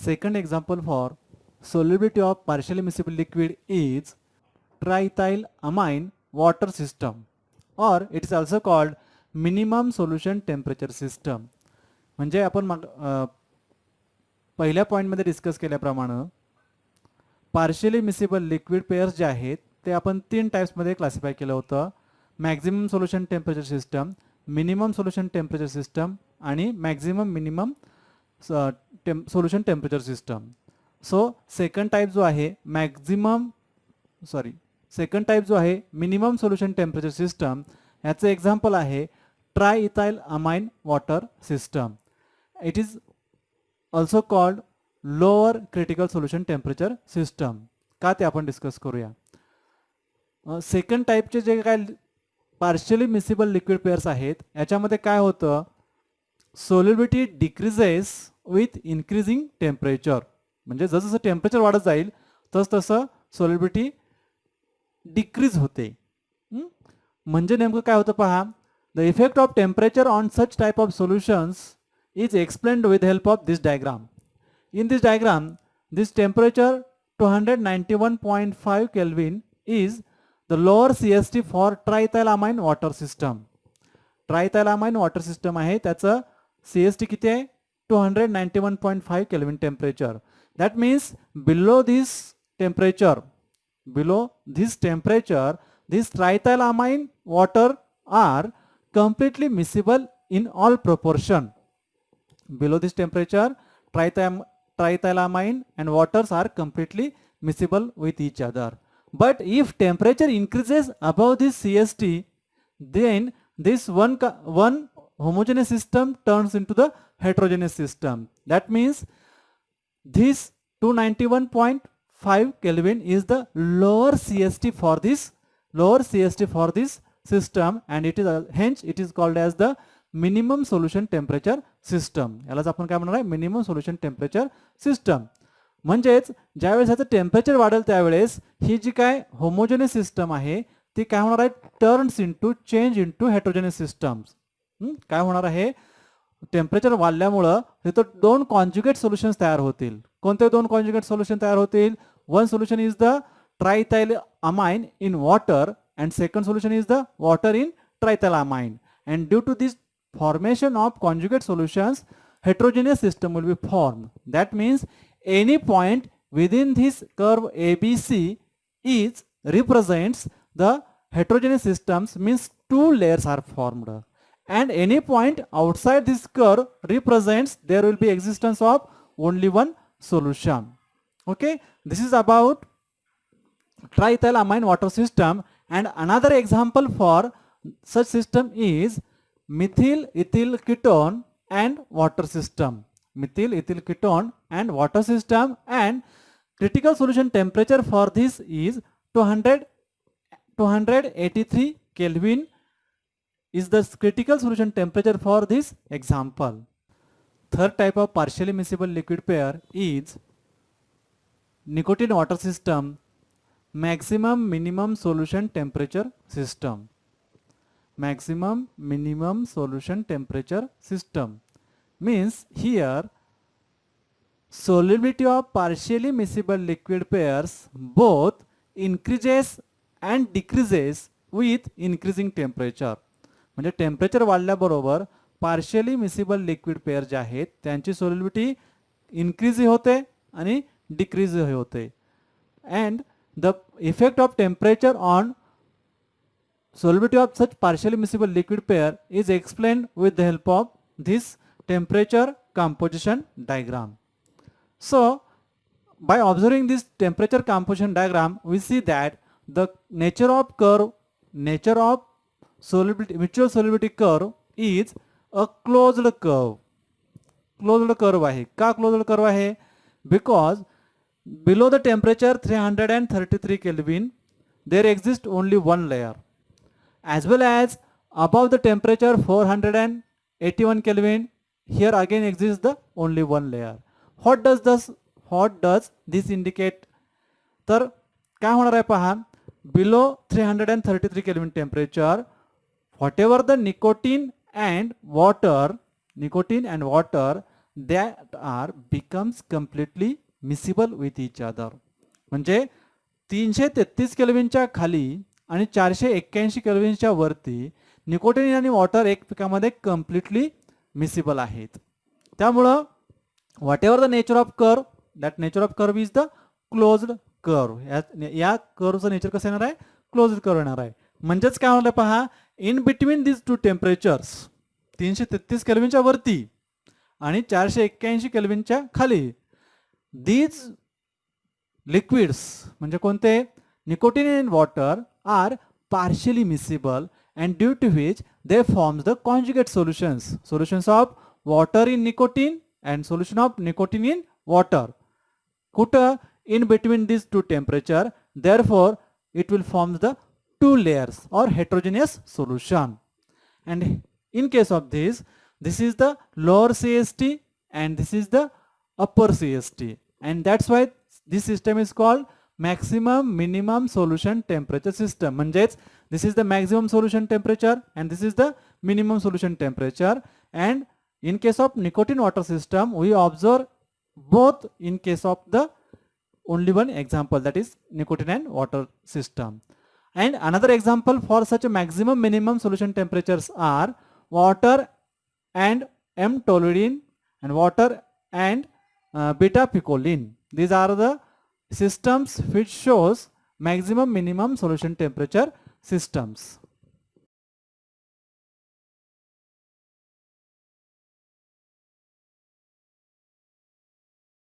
second example for solubility of partially miscible liquid is triethyl amine water system, or it is also called minimum solution temperature system. म्हणजे आपण पहिल्या पॉईंटमध्ये discuss केल्याप्रमाणे partially miscible liquid pairs जे आहेत ते आपण 3 टाइप्समध्ये क्लासिफाय केलं होतं. Maximum solution temperature system, minimum solution temperature system आणि maximum minimum solution temperature system. So second type जो आहे सेकंड टाइप जो आहे मिनिमम सोल्युशन टेम्परेचर सिस्टम, याचं एक्झाम्पल आहे triethylamine water system. It is also called lower critical solution temperature system. का ते आपण डिस्कस करूया. सेकंड टाईपचे जे काय पार्शियली मिसिबल लिक्विड पेयर्स आहेत याच्यामध्ये काय होतं, solubility decreases with increasing temperature. म्हणजे जसं टेम्परेचर वाढत जाईल तसं सोल्युबिलिटी डिक्रीज होते. म्हणजे नेमकं काय होतं पहा, the effect of temperature on such type of solutions is explained with help of this diagram. In this diagram, this temperature 291.5 Kelvin is the lower CST for triethylamine water system. Triethylamine water system आहे त्याचं CST किती आहे 291.5 Kelvin temperature. That means below this temperature, this triethylamine water are completely miscible in all proportion. Below this temperature, triethylamine and waters are completely miscible with each other. But if temperature increases above this CST, then this one homogeneous system turns into the heterogeneous system. That means this 291.5 Kelvin is the lower CST for this system, and it is hence it is called as the minimum solution temperature system. यालाच आपण काय म्हणणार आहे, minimum solution temperature system. म्हणजेच ज्यावेळेस याचं temperature वाढेल त्यावेळेस ही जी काय होमोजेनियस सिस्टम आहे ती काय होणार आहे, turns into change into heterogeneous systems. काय होणार आहे, टेम्परेचर वाढल्यामुळं तिथं 2 कॉन्जुगेट सोल्युशन्स तयार होतील. कोणते 2 कॉन्जुगेट सोल्युशन तयार होतील, one solution is the triethylamine in water and second solution is the water in triethylamine. And due to this formation of conjugate solutions, heterogeneous system will be formed. That means any point within this curve ABC is represents the heterogeneous systems, means 2 layers are formed, and any point outside this curve represents there will be existence of only one solution. Okay, this is about triethylamine water system. And another example for such system is methyl ethyl ketone and water system. Methyl ethyl ketone and water system, and critical solution temperature for this is 283 Kelvin is the critical solution temperature for this example. Third type of partially miscible liquid pair is nicotine water system, maximum minimum solution temperature system. Maximum minimum solution temperature system means here solubility of partially miscible liquid pairs both increases and decreases with increasing temperature. म्हणजे temperature वाढल्याबरोबर partially miscible liquid pair जे आहेत त्यांची solubility increase होते आणि decrease होते. And the effect of temperature on solubility of such partially miscible liquid pair is explained with the help of this temperature composition diagram. So by observing this temperature composition diagram, we see that the nature of solubility, mutual solubility curve is a closed curve. Closed curve आहे. का closed curve आहे? Because below the temperature 333 Kelvin there exists only one layer, as well as above the temperature 481 Kelvin here again exists the only one layer. What does this indicate? तर काय होणार आहे पहा, below 333 Kelvin temperature whatever the nicotine and water that are becomes completely miscible with each other. म्हणजे 333 केल्विनच्या खाली आणि 481 केल्विनच्या वरती nicotine आणि वॉटर एकमेकांमध्ये कम्प्लिटली मिसिबल आहेत. त्यामुळं what ever the nature of curve, that nature of curve is the closed curve. या कर्वचं nature कसं येणार आहे? क्लोज्ड कर्व येणार आहे. म्हणजेच काय होणार पहा, in between this two temperatures 333 केल्विनच्या वरती आणि 481 केल्विनच्या खाली दीज लिक्विड्स म्हणजे कोणते? Nicotine and water are partially miscible and due to which they forms the conjugate solutions of water in nicotine and solution of nicotine in water. कुठं? In between these two temperature, therefore it will form the two layers or heterogeneous solution. And in case of this is the lower CST and this is the upper CST, and that's why this system is called maximum minimum solution temperature system. म्हणजेच this is the maximum solution temperature and this is the minimum solution temperature. And in case of nicotine water system, we observe both in case of the only one example, that is nicotine and water system. And another example for such a maximum minimum solution temperatures are water and M-toluene and water and beta-picoline. These are the systems which shows maximum minimum solution temperature systems.